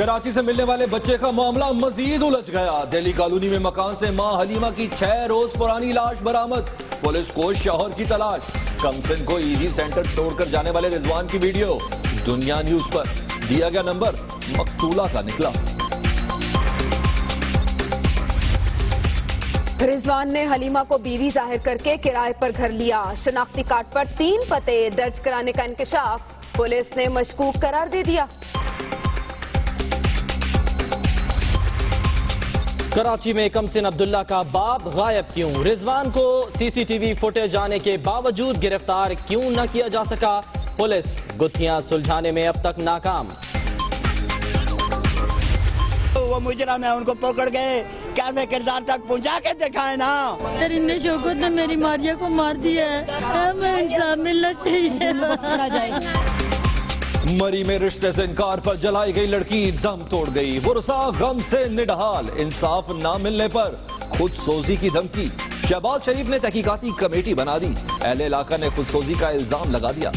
कराची से मिलने वाले बच्चे का मामला मजीद उलझ गया। दिल्ली कॉलोनी में मकान से मां हलीमा की 6 रोज पुरानी लाश बरामद। पुलिस को शौहर की तलाश। कमसिन को ईदी सेंटर छोड़कर जाने वाले रिजवान की वीडियो दुनिया न्यूज पर। दिया गया नंबर मकतूला का निकला। रिजवान ने हलीमा को बीवी जाहिर करके किराए पर घर लिया। शनाख्ती कार्ड पर 3 पते दर्ज कराने का इंकशाफ। पुलिस ने मशकूक करार दे दिया। कराची में कमसिन अब्दुल्ला का बाप गायब क्यों? रिजवान को सीसीटीवी फुटेज आने के बावजूद गिरफ्तार क्यों न किया जा सका? पुलिस गुत्थियां सुलझाने में अब तक नाकाम। वो मुजरिम है, उनको पकड़ गए, कैसे किरदार तक पहुंचा के दिखाए ना। दरिंदे शौकत ने मेरी मारिया को मार दिया है, हमें इंसाफ मिलना चाहिए। मरी में रिश्ते से इनकार पर जलाई गई लड़की दम तोड़ गई। वुरसा गम से निढाल। इंसाफ ना मिलने पर खुद सोजी की धमकी। शहबाज शरीफ ने तहकीकाती कमेटी बना दी। अहले इलाका ने खुद सोजी का इल्जाम लगा दिया।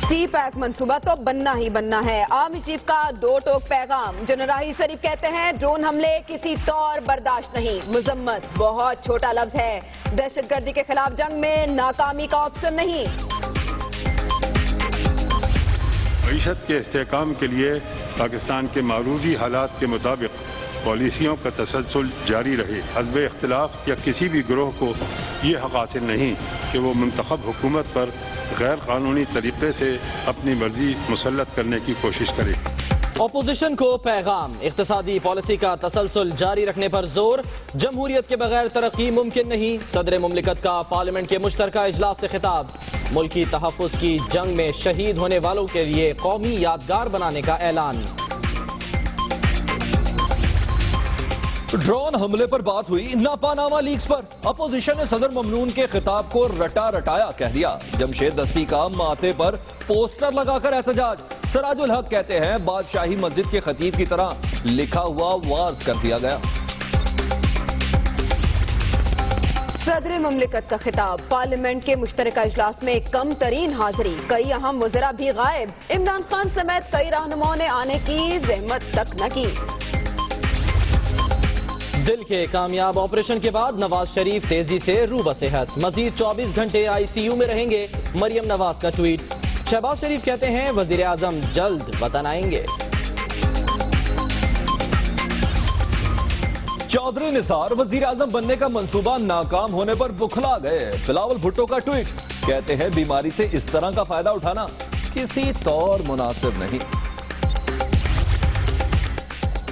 सी पैक मंसूबा तो बनना ही बनना है। आर्मी चीफ का 2 टोक पैगाम। जनरल शरीफ कहते हैं ड्रोन हमले किसी तौर बर्दाश्त नहीं। मुजम्मत बहुत छोटा लफ्ज है। दहशतगर्दी के खिलाफ जंग में नाकामी का ऑप्शन नहीं। मईशत के इस्तेहकाम के लिए पाकिस्तान के मारूजी हालात के मुताबिक पॉलिसियों का तसलसल जारी रहे। हज़ब इख्तिलाफ या किसी भी गिरोह को ये हक़ हासिल नहीं कि वो मुंतखब हुकूमत पर गैर कानूनी तरीके से अपनी मर्जी मुसल्लत करने की कोशिश करे। ऑपोजिशन को पैगाम। इख्तिसादी पॉलिसी का तसलसल जारी रखने पर जोर। जमहूरियत के बगैर तरक्की मुमकिन नहीं। सदर मुमलिकत का पार्लियामेंट के मुश्तरका इजलास से खिताब। मुल्की तहफ़्फ़ुज़ की जंग में शहीद होने वालों के लिए कौमी यादगार बनाने का ऐलान। ड्रोन हमले पर बात हुई नापानामा लीक्स पर। अपोजिशन ने सदर ममनून के खिताब को रटा रटाया कह दिया। जमशेद दस्ती का माथे पर पोस्टर लगाकर एहतजाज। सराजुल हक कहते हैं बादशाही मस्जिद के खतीब की तरह लिखा हुआ वाज कर दिया गया। सदर मुमलिकत का खिताब। पार्लियामेंट के मुश्तरका इजलास में कम तरीन हाजिरी। कई अहम वज़रा भी गायब। इमरान खान समेत कई रहनुमाओं ने आने की जहमत तक न की। दिल के कामयाब ऑपरेशन के बाद नवाज शरीफ तेजी से रूबा सेहत। मजीद 24 घंटे ICU में रहेंगे। मरियम नवाज का ट्वीट। शहबाज शरीफ कहते हैं वजीर आजम जल्द वतन आएंगे। चौधरी निसार वजीर आजम बनने का मंसूबा नाकाम होने पर बुखला गए। बिलावल भुट्टो का ट्वीट। कहते हैं बीमारी से इस तरह का फायदा उठाना किसी तौर मुनासिब नहीं।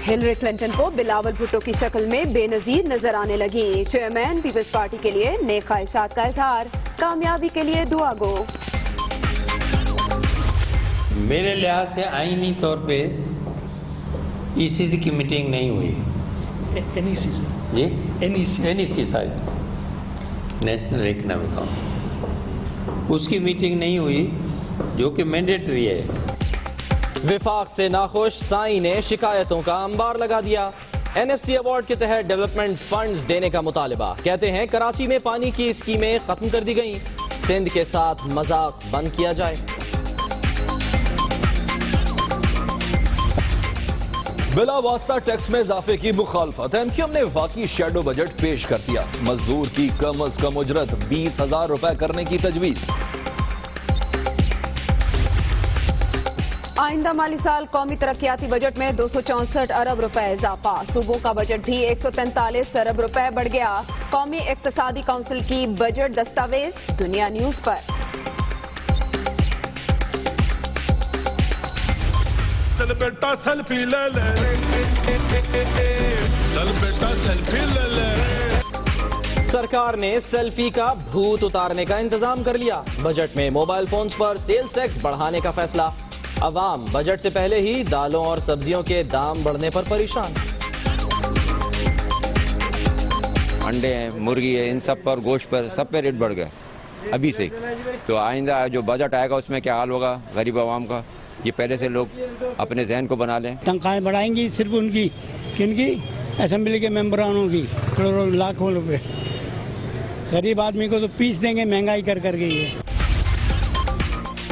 हिलरी क्लिंटन को बिलावल भुट्टो की शक्ल में बेनजीर नजर आने लगी। चेयरमैन पीपल्स पार्टी के लिए नेक ख्वाहिशात का इजहार। कामयाबी के लिए दुआ गो। मेरे लिहाज से आईनी तौर पे ECC की मीटिंग नहीं हुई। NEC sorry, national economic council, उसकी मीटिंग नहीं हुई जो कि मैंडेटरी है। विफाक से नाखुश साई ने शिकायतों का अंबार लगा दिया। NFC अवार्ड के तहत डेवलपमेंट फंड्स देने का मुतालिबा। कहते हैं कराची में पानी की स्कीमें खत्म कर दी गई। सिंध के साथ मजाक बंद किया जाए। बिला वास्ता टैक्स में इजाफे की मुखालफत। MQM ने वाकई शेडो बजट पेश कर दिया। मजदूर की कम अज कम उजरत 20,000 रुपए करने की तजवीज। आइंदा माली साल कौमी तरक्याती बजट में 264 अरब रुपए इजाफा। सूबों का बजट भी 143 अरब रुपए बढ़ गया। कौमी इक्तिसादी काउंसिल की बजट दस्तावेज दुनिया न्यूज पर। चल बेटा सेल्फी ले ले, चल बेटा सेल्फी ले ले। सरकार ने सेल्फी का भूत उतारने का इंतजाम कर लिया। बजट में मोबाइल फोन्स पर सेल्स टैक्स बढ़ाने का फैसला। अवाम बजट से पहले ही दालों और सब्जियों के दाम बढ़ने पर परेशान। अंडे हैं, मुर्गी है, इन सब पर, गोश्त पर, सब पे रेट बढ़ गए अभी से। तो आइंदा जो बजट आएगा उसमें क्या हाल होगा गरीब आवाम का, ये पहले से लोग अपने जहन को बना लें। तनख्वाहें बढ़ाएंगी सिर्फ उनकी, किनकी? असेंबली के मेंबरानों की, करोड़ों लाखों रुपए। गरीब आदमी को तो पीस देंगे महंगाई कर गई है।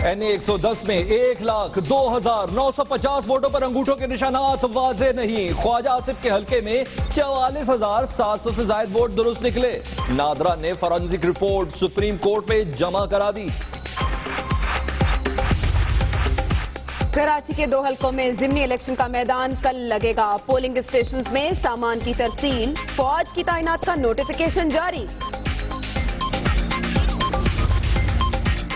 NA 110 में 1,02,950 वोटों पर अंगूठों के निशानात वाजे नहीं। ख्वाजा आसिफ के हलके में 44,700 से ज्यादा वोट दुरुस्त निकले। नादरा ने फॉरेंसिक रिपोर्ट सुप्रीम कोर्ट में जमा करा दी। कराची के 2 हलकों में जिमनी इलेक्शन का मैदान कल लगेगा। पोलिंग स्टेशंस में सामान की तरसील, फौज की तैनात का नोटिफिकेशन जारी।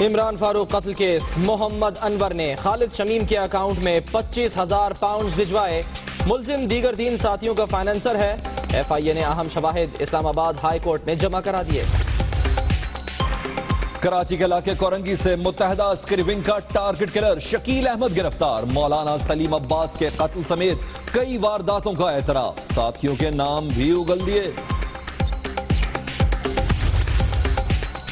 इमरान फारूक कत्ल केस, मोहम्मद अनवर ने खालिद शमीम के अकाउंट में 25,000 पाउंड भिजवाए। मुलजिम दीगर 3 साथियों का फाइनेंसर है। FIA ने अहम शवाहिद इस्लामाबाद हाई कोर्ट में जमा करा दिए। कराची के इलाके कोरंगी से मुत्तहदा अस्करी विंग का टारगेट किलर शकील अहमद गिरफ्तार। मौलाना सलीम अब्बास के कत्ल समेत कई वारदातों का एतराफ, साथियों के नाम भी उगल दिए।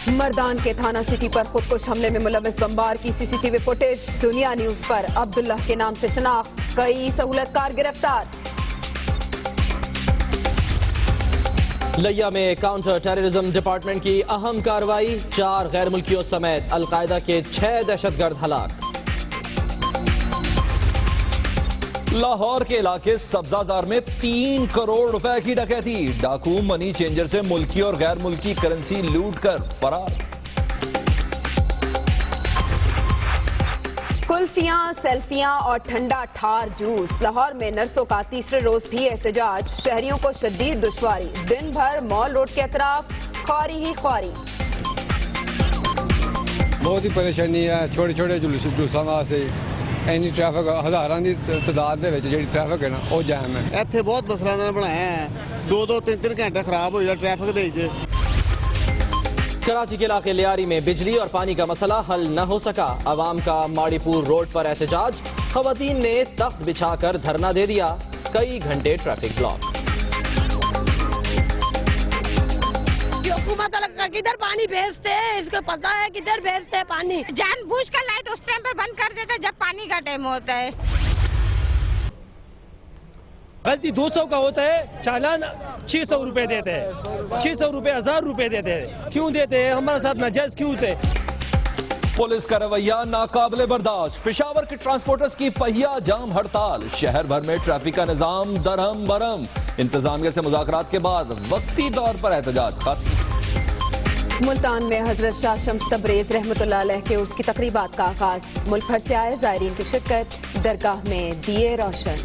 मर्दान के थाना सिटी पर खुदकुश हमले में मुलविस बमबार की CCTV फुटेज दुनिया न्यूज पर। अब्दुल्लाह के नाम से शनाख्त, कई सहूलतकार गिरफ्तार। लिया में काउंटर टेररिज्म डिपार्टमेंट की अहम कार्रवाई, 4 गैर मुल्कियों समेत अलकायदा के 6 दहशतगर्द हलाक। लाहौर के इलाके सब्जाजार में 3 करोड़ रुपए की डकैती। डाकू मनी चेंजर से मुल्की और गैर मुल्की करेंसी लूट कर फरार। कुल्फियां, सेल्फियां और ठंडा ठार जूस। लाहौर में नर्सों का तीसरे रोज भी एहतजाज, शहरियों को शदीद दुश्वारी। दिन भर मॉल रोड के अतराफ ख्वारी ही ख्वारी। बहुत ही परेशानी है, छोटे छोटे जुलूसां से इन्नी ट्रैफिक हज़ारां दी तादाद दे विच जिहड़ी ट्रैफिक है ना वो जाम है। ਇੱਥੇ ਬਹੁਤ ਮਸਲਾ ਨਾਲ ਬਣਾਇਆ ਹੈ 2-2 3-3 घंटे खराब हो जाए ट्रैफिक दे विच। कराची के इलाके लियारी में बिजली और पानी का मसला हल न हो सका। अवाम का माड़ीपुर रोड पर एहतजाज, खवातीन ने तख्त बिछाकर धरना दे दिया। कई घंटे ट्रैफिक ब्लॉक। हुकूमत किधर पानी भेजते हैं, इसको पता है किधर भेजते हैं पानी। जानबूझकर लाइट उस टाइम पर बंद कर देते जब पानी का टाइम होता है। गलती 200 का होता है, चालान 600 रुपए देते हैं, 600 रुपए 1000 रुपए देते हैं। क्यों देते हैं? हमारे साथ नाजायज क्यों होते हैं? पुलिस का रवैया नाकाबिले बर्दाश्त। पेशावर के ट्रांसपोर्टर्स की पहिया जाम हड़ताल, शहर भर में ट्रैफिक का निजाम दरहम बरहम। इंतजामिया से मुज़ाकरात के बाद वक्ती तौर पर एहतजाज खत्म। मुल्तान में हजरत शाह शम्स तबरेज रहमतुल्लाह अलैह के उर्स की तकरीबात का आगाज। मुल्क भर से आए ज़ायरीन की शिरकत, दरगाह में दिए रोशन।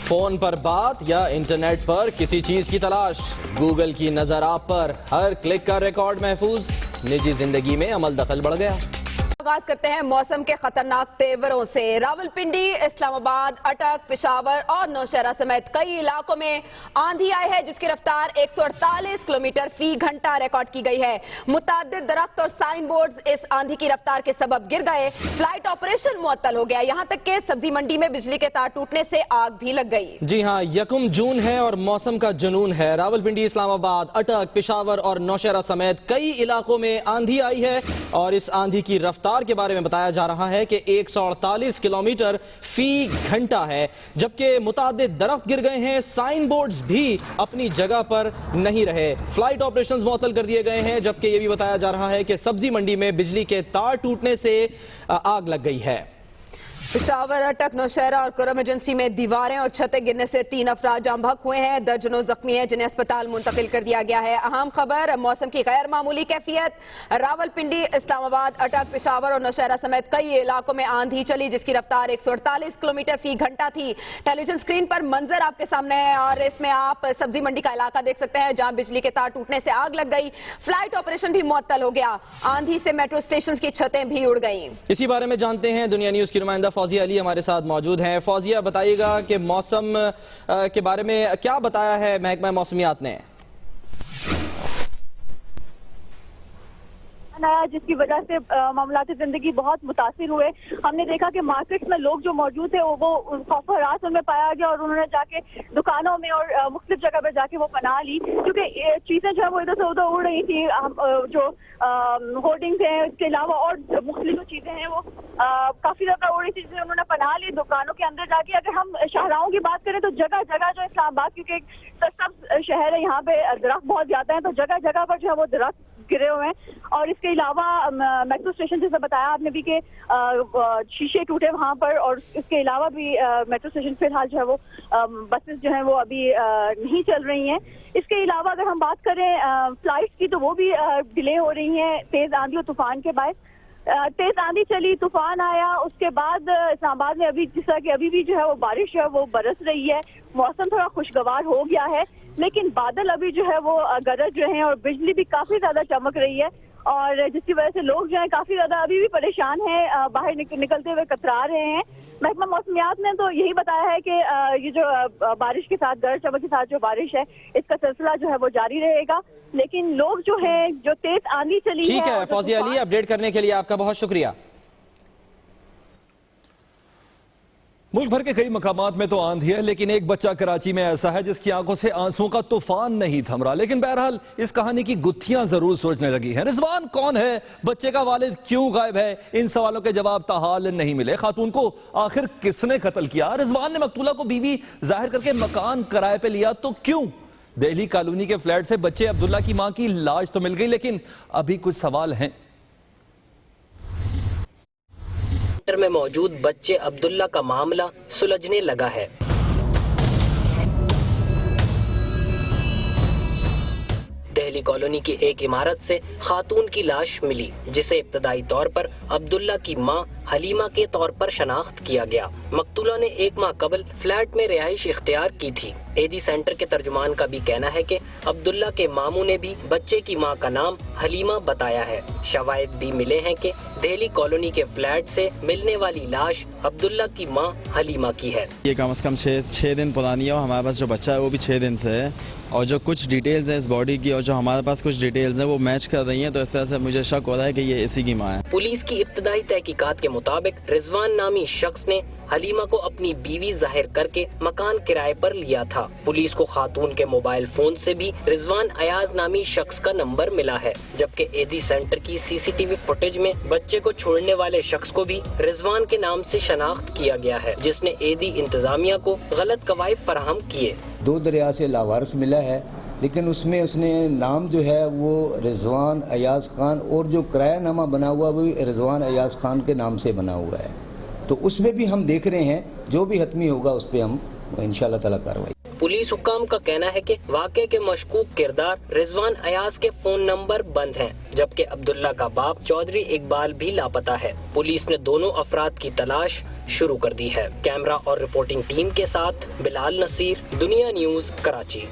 फोन पर बात या इंटरनेट पर किसी चीज की तलाश, गूगल की नजर आप पर हर क्लिक का रिकॉर्ड महफूज। निजी जिंदगी में अमल दखल बढ़ गया। आगाज करते हैं मौसम के खतरनाक तेवरों से। रावलपिंडी, इस्लामाबाद, अटक, पेशावर और नौशहरा समेत कई इलाकों में आंधी आई है जिसकी रफ्तार 148 किलोमीटर फी घंटा रिकॉर्ड की गई है। मुताद्दिद दरख्त और साइन बोर्ड इस आंधी की रफ्तार के सबब गिर गए। फ्लाइट ऑपरेशन मुअत्तल हो गया। यहाँ तक के सब्जी मंडी में बिजली के तार टूटने से आग भी लग गई। जी हाँ, 1 जून है और मौसम का जुनून है। रावलपिंडी, इस्लामाबाद, अटक, पेशावर और नौशहरा समेत कई इलाकों में आंधी आई है और इस आंधी की रफ्तार के बारे में बताया जा रहा है कि 148 किलोमीटर फी घंटा है, जबकि मुतादिद दरख्त गिर गए हैं। साइन बोर्ड्स भी अपनी जगह पर नहीं रहे। फ्लाइट ऑपरेशंस मुअत्तल कर दिए गए हैं, जबकि यह भी बताया जा रहा है कि सब्जी मंडी में बिजली के तार टूटने से आग लग गई है। पेशावर, अटक, नौशहरा और कुरम एजेंसी में दीवारें और छतें गिरने से 3 अफराद जाम बहक हुए हैं। दर्जनों जख्मी हैं जिन्हें अस्पताल मुंतकिल कर दिया गया है। अहम खबर, मौसम की गैर मामूली कैफियत। रावलपिंडी, इस्लामाबाद, अटक, पेशावर और नौशहरा समेत कई इलाकों में आंधी चली जिसकी रफ्तार 148 किलोमीटर फी घंटा थी। टेलीविजन स्क्रीन पर मंजर आपके सामने है और इसमें आप सब्जी मंडी का इलाका देख सकते हैं जहां बिजली के तार टूटने से आग लग गई। फ्लाइट ऑपरेशन भी मुअत्तल हो गया। आंधी से मेट्रो स्टेशन की छतें भी उड़ गई। इसी बारे में जानते हैं, दुनिया न्यूज की नुमाइंदा फौजिया अली हमारे साथ मौजूद हैं। फौजिया, बताइएगा कि मौसम के बारे में क्या बताया है महकमा मौसमियात ने? जिसकी वजह से मामलाती जिंदगी बहुत मुतासिर हुए। हमने देखा कि मार्केट्स में लोग जो मौजूद थे वो खौफ हरास उनमें पाया गया और उन्होंने जाके दुकानों में और मुख्तलिफ जगह पे जाके वो पनाह ली, क्योंकि चीजें जो है वो इधर से उधर उड़ रही थी। जो होर्डिंग्स हैं, इसके अलावा और मुख्तलिफ जो चीजें हैं वो काफी ज्यादा उड़ रही थी, जिसमें उन्होंने पनाह ली दुकानों के अंदर जाके। अगर हम शाहराहों की बात करें तो जगह जगह जो इस्लामाबाद, क्योंकि एक सरसब्ज शहर है, यहाँ पे दरख्त बहुत ज्यादा है, तो जगह जगह पर जो है वो दरख्त गिरे हुए हैं। और इसके इसके अलावा मेट्रो स्टेशन जैसे बताया आपने भी कि शीशे टूटे वहां पर, और इसके अलावा भी मेट्रो स्टेशन फिलहाल जो है वो बसेस जो है वो अभी नहीं चल रही हैं। इसके अलावा अगर हम बात करें फ्लाइट्स की, तो वो भी डिले हो रही हैं तेज आंधी और तूफान के बाद। तेज आंधी चली, तूफान आया, उसके बाद इस्लामाबाद में अभी जिस तरह की अभी भी जो है वो बारिश है वो बरस रही है। मौसम थोड़ा खुशगवार हो गया है, लेकिन बादल अभी जो है वो गरज रहे हैं और बिजली भी काफी ज्यादा चमक रही है, और जिसकी वजह से लोग जो है काफी ज्यादा अभी भी परेशान हैं, बाहर निकलते हुए कतरा रहे हैं। महकमा मौसमियात ने तो यही बताया है कि ये जो बारिश के साथ गरज चमक के साथ जो बारिश है इसका सिलसिला जो है वो जारी रहेगा, लेकिन लोग जो है जो तेज आंधी चली है। ठीक है फौजिया अली, अपडेट करने के लिए आपका बहुत शुक्रिया। मुल्क भर के कई मकामात में तो आंधी है, लेकिन एक बच्चा कराची में ऐसा है जिसकी आंखों से आंसुओं का तूफान नहीं थम रहा। लेकिन बहरहाल इस कहानी की गुत्थियां जरूर सोचने लगी हैं। रिजवान कौन है, बच्चे का वालिद क्यों गायब है, इन सवालों के जवाब ताहाल नहीं मिले। खातून को आखिर किसने कत्ल किया, रिजवान ने मकतूला को बीवी जाहिर करके मकान किराए पे लिया तो क्यों। दिल्ली कॉलोनी के फ्लैट से बच्चे अब्दुल्ला की मां की लाश तो मिल गई, लेकिन अभी कुछ सवाल हैं। में मौजूद बच्चे अब्दुल्ला का मामला सुलझने लगा है। दिल्ली कॉलोनी की एक इमारत से खातून की लाश मिली, जिसे इब्तदाई तौर पर अब्दुल्ला की मां हलीमा के तौर पर शनाख्त किया गया। मकतूला ने 1 माह कबल फ्लैट में रिहाइश इख्तियार की थी। एडी सेंटर के तर्जुमान का भी कहना है कि अब्दुल्ला के मामू ने भी बच्चे की मां का नाम हलीमा बताया है। शवाहिद भी मिले हैं कि दिल्ली कॉलोनी के फ्लैट से मिलने वाली लाश अब्दुल्ला की मां हलीमा की है। ये कम से कम 6 दिन पुरानी है और हमारे पास जो बच्चा है वो भी 6 दिन से है, और जो कुछ डिटेल्स हैं इस बॉडी की और जो हमारे पास कुछ डिटेल्स हैं वो मैच कर रही हैं, तो इस तरह से मुझे शक हो रहा है कि ये इसी की मां है। पुलिस की इब्तदाई तहकीकात के मुताबिक रिजवान नामी शख्स ने हलीमा को अपनी बीवी जाहिर करके मकान किराए पर लिया था। पुलिस को खातून के मोबाइल फोन से भी रिजवान अयाज नामी शख्स का नंबर मिला है, जबकि एडी सेंटर की CCTV फुटेज में बच्चे को छोड़ने वाले शख्स को भी रिजवान के नाम से शनाख्त किया गया है, जिसने एडी इंतजामिया को गलत कवायद फराहम किए। 2 दरिया से लावारिस मिला है, लेकिन उसमें उसने नाम जो है वो रिजवान अयाज खान, और जो किरायानामा बना हुआ वो रिजवान अयाज खान के नाम से बना हुआ है। तो उसमें भी हम देख रहे हैं, जो भी हतमी होगा उस पर हम इंशाल्लाह ताला कार्रवाई। पुलिस हुक्काम का कहना है कि वाक़े के मशकूक किरदार रिजवान अयाज के फोन नंबर बंद हैं, जबकि अब्दुल्ला का बाप चौधरी इकबाल भी लापता है। पुलिस ने दोनों अफराद की तलाश शुरू कर दी है। कैमरा और रिपोर्टिंग टीम के साथ बिलाल नसीर, दुनिया न्यूज, कराची।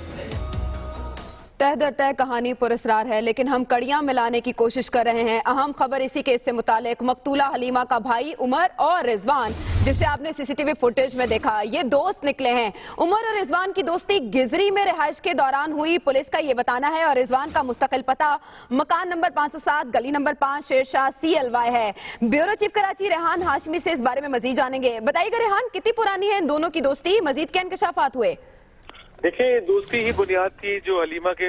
तह दर तह कहानी पुरस्कार है, लेकिन हम कड़ियां मिलाने की कोशिश कर रहे हैं। अहम खबर इसी केस से मुतालिक, मकतूला हलीमा का भाई उमर और रिजवान, जिसे आपने CCTV फुटेज में देखा, ये दोस्त निकले हैं। उमर और रिजवान की दोस्ती गिजरी में रिहाइश के दौरान हुई, पुलिस का ये बताना है। और रिजवान का मुस्तकिल पता मकान नंबर 507 गली नंबर 5 शेरशाह CLY है। ब्यूरो चीफ कराची रेहान हाशमी से इस बारे में मजीद जानेंगे। बताइएगा रेहान, कितनी पुरानी है इन दोनों की दोस्ती, मजीद क्या इंकशाफात हुए? देखिए, दोस्ती ही बुनियाद थी जो हलीमा के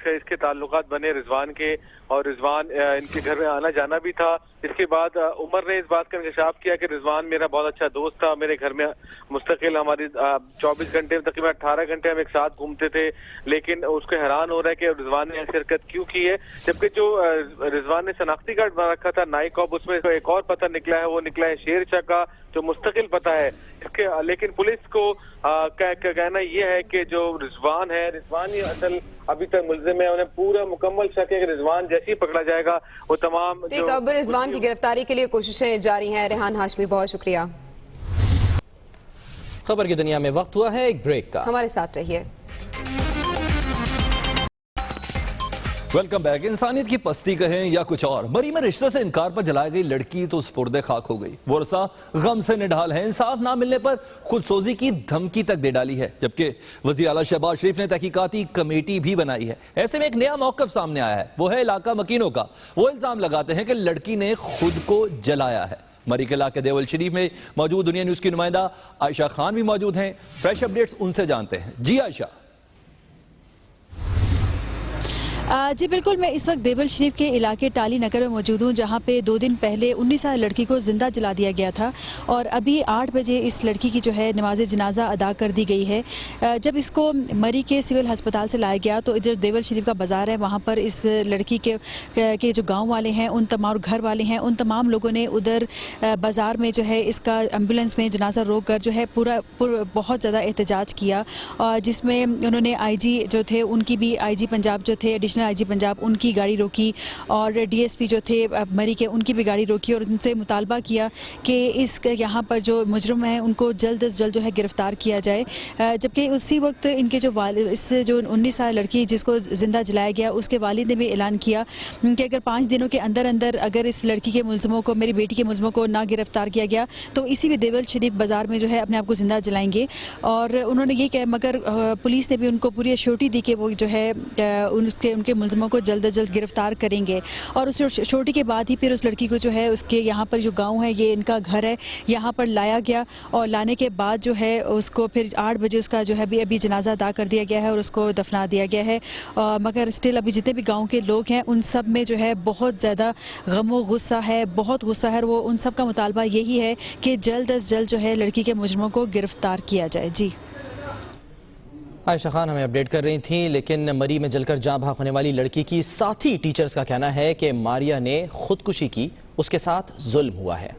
इसके ताल्लुकात बने रिजवान के, और रिजवान इनके घर में आना जाना भी था। इसके बाद उमर ने इस बात का इंकशाफ किया कि रिजवान मेरा बहुत अच्छा दोस्त था, मेरे घर में मुस्तकिल हमारी 24 घंटे तकरीबन 18 घंटे हम एक साथ घूमते थे, लेकिन उसको हैरान हो रहा है कि रिजवान ने ऐसी हरकत क्यों की है। जबकि जो रिजवान ने शनाख्ती कार्ड बना रखा था नाइकॉब, उसमें एक और पता निकला है, वो निकला है शेरशाह का, जो मुस्तकिल पता है इसके। लेकिन पुलिस को कहना यह है कि जो रिजवान है, रिजवान ही असल अभी तक मुल्जिम है, उन्हें पूरा मुकम्मल शक है कि रिजवान जैसे ही पकड़ा जाएगा वो तमाम अब रिजवान की गिरफ्तारी के लिए कोशिशें जारी हैं। रेहान हाशमी, बहुत शुक्रिया। खबर की दुनिया में वक्त हुआ है एक ब्रेक का, हमारे साथ रहिए। Welcome back. इंसानियत की पस्ती कहें या कुछ और, मरी में रिश्ते से इनकार पर जलाई गई लड़की तो सुपुर्दे खाक हो गई। वर्षा गम से निढाल है, इंसाफ ना मिलने पर खुदसोजी की धमकी तक दे डाली है, जबकि वज़ीर आला शहबाज शरीफ ने तहकीकाती कमेटी भी बनाई है। ऐसे में एक नया मौक़िफ़ सामने आया है, वो है इलाका मकीनों का। वो इल्जाम लगाते हैं कि लड़की ने खुद को जलाया है। मरी के इलाके देवल शरीफ में मौजूद दुनिया न्यूज की नुमाइंदा आयशा खान भी मौजूद हैं। फ्रेश अपडेट्स उनसे जानते हैं। जी आयशा। जी बिल्कुल, मैं इस वक्त देवल शरीफ के इलाके टाली नगर में मौजूद हूँ, जहाँ पे 2 दिन पहले 19 साल लड़की को जिंदा जला दिया गया था और अभी 8 बजे इस लड़की की जो है नमाज जनाजा अदा कर दी गई है। जब इसको मरी के सिविल अस्पताल से लाया गया तो इधर देवल शरीफ का बाज़ार है, वहाँ पर इस लड़की के जो गाँव वाले हैं उन तमाम घर वाले हैं उन तमाम लोगों ने उधर बाज़ार में जो है इसका एम्बुलेंस में जनाजा रोक कर जो है पूरा बहुत ज़्यादा एहतजाज किया, जिसमें उन्होंने IG जो थे उनकी भी IG पंजाब जो थे एडिशनल IG पंजाब उनकी गाड़ी रोकी और DSP जो थे मरी के उनकी भी गाड़ी रोकी और उनसे मुतालबा किया कि इस यहाँ पर जो मुजरिम हैं उनको जल्द से जल्द जो है गिरफ़्तार किया जाए। जबकि उसी वक्त इनके जो इस जो 19 साल लड़की जिसको ज़िंदा जलाया गया उसके वालिद ने भी ऐलान किया कि अगर 5 दिनों के अंदर अंदर अगर इस लड़की के मुलज़िमों को, मेरी बेटी के मुलज़िमों को ना गिरफ़्तार किया गया तो इसी भी देवल शरीफ बाज़ार में जो है अपने आप को ज़िंदा जलाएंगे। और उन्होंने ये कहा, मगर पुलिस ने भी उनको पूरी एश्योरिटी दी कि वो जो है उनके मुलज़िमों को जल्द से जल्द गिरफ़्तार करेंगे। और उस एश्योरिटी के बाद ही फिर उस लड़की को जो है उसके यहाँ पर जो गाँव है, ये इनका घर है, यहाँ पर लाया गया और लाने के बाद जो है उसको फिर 8 बजे उसका जो है अभी जनाजा अदा कर दिया गया है और उसको दफना दिया गया है। मगर स्टिल अभी जितने भी गाँव के लोग हैं उन सब में जो है बहुत ज़्यादा गम गुस्सा है, बहुत गुस्सा है। वो उन सब का मुतालबा यही है कि जल्द अज जल्द जो है लड़की के मुजरिमों को गिरफ़्तार किया जाए। जी आयशा खान हमें अपडेट कर रही थी, लेकिन मरी में जलकर जान भाग होने वाली लड़की की साथी टीचर्स का कहना है कि मारिया ने खुदकुशी की, उसके साथ जुल्म हुआ है।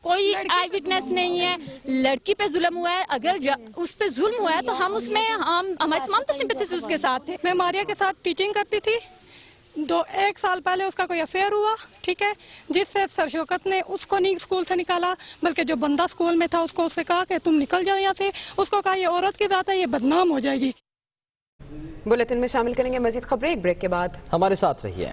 कोई आई विटनेस नहीं है, लड़की पे जुल्म हुआ है। अगर उस पे जुल्म हुआ है तो हम उसमें हमारी तमाम सिंपैथी उसके साथ थे। मैं मारिया के साथ टीचिंग करती थी। 1 साल पहले उसका कोई अफेयर हुआ, ठीक है, जिससे सर शौकत ने उसको नहीं स्कूल से निकाला, बल्कि जो बंदा स्कूल में था उसको उससे कहा कि तुम निकल जाओ यहाँ से। उसको कहा ये औरत की बात है, ये बदनाम हो जाएगी। बुलेटिन में शामिल करेंगे मजीद खबरें एक ब्रेक के बाद। हमारे साथ रहिए।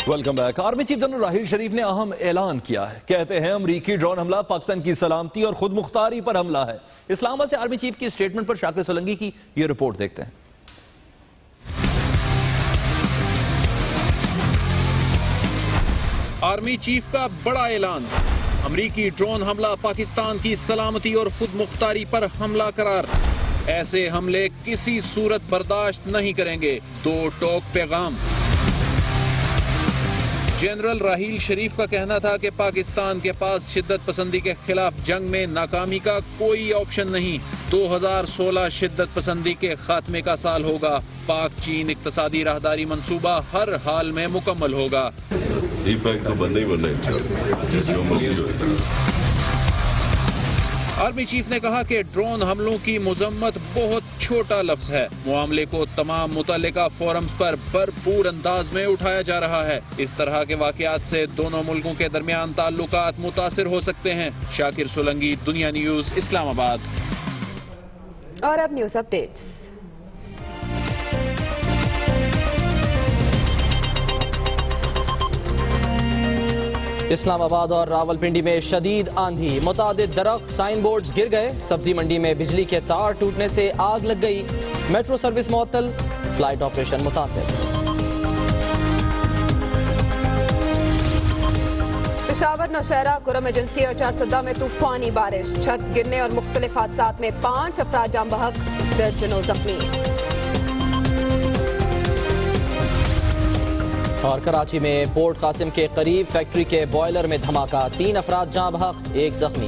Welcome back. Army chief general Raheel Sharif ने अहम ऐलान किया है। कहते हैं अमरीकी ड्रोन हमला पाकिस्तान की सलामती और खुद मुख्तारी पर हमला है। इस्लामाबाद से आर्मी चीफ की स्टेटमेंट पर शाकिर सोलंकी की ये रिपोर्ट देखते हैं। आर्मी चीफ का बड़ा ऐलान, अमरीकी ड्रोन हमला पाकिस्तान की सलामती और खुद मुख्तारी पर हमला करार। ऐसे हमले किसी सूरत बर्दाश्त नहीं करेंगे, 2 टोक पैगाम। जनरल राहील शरीफ का कहना था कि पाकिस्तान के पास शिद्दत पसंदी के खिलाफ जंग में नाकामी का कोई ऑप्शन नहीं। 2016 शिद्दत पसंदी के खात्मे का साल होगा। पाक चीन इक्तसादी राहदारी मंसूबा हर हाल में मुकम्मल होगा। CPEC तो बनना ही बनना है। आर्मी चीफ ने कहा कि ड्रोन हमलों की मुजम्मत बहुत छोटा लफ्ज है। मामले को तमाम मुतल्लिका फोरम्स पर भरपूर अंदाज में उठाया जा रहा है। इस तरह के वाकयात से दोनों मुल्कों के दरमियान ताल्लुकात मुतासिर हो सकते हैं। शाकिर सोलंकी, दुनिया न्यूज, इस्लामाबाद। और अब न्यूज अपडेट्स। इस्लामाबाद और रावलपिंडी में शदीद आंधी, मुतादिद दरख्त, साइन बोर्ड्स गिर गए। सब्जी मंडी में बिजली के तार टूटने से आग लग गई। मेट्रो सर्विस मुअत्तल, फ्लाइट ऑपरेशन मुतासिर। पेशावर, नौशहरा, कुरम एजेंसी और 410 में तूफानी बारिश, छत गिरने और मुख्तलिफ हादसात में 5 अफराद जाम बहक, दर्जनों जख्मी। और कराची में पोर्ट कासिम के करीब फैक्ट्री के बॉयलर में धमाका, 3 अफराद जाँ बहक, 1 जख्मी।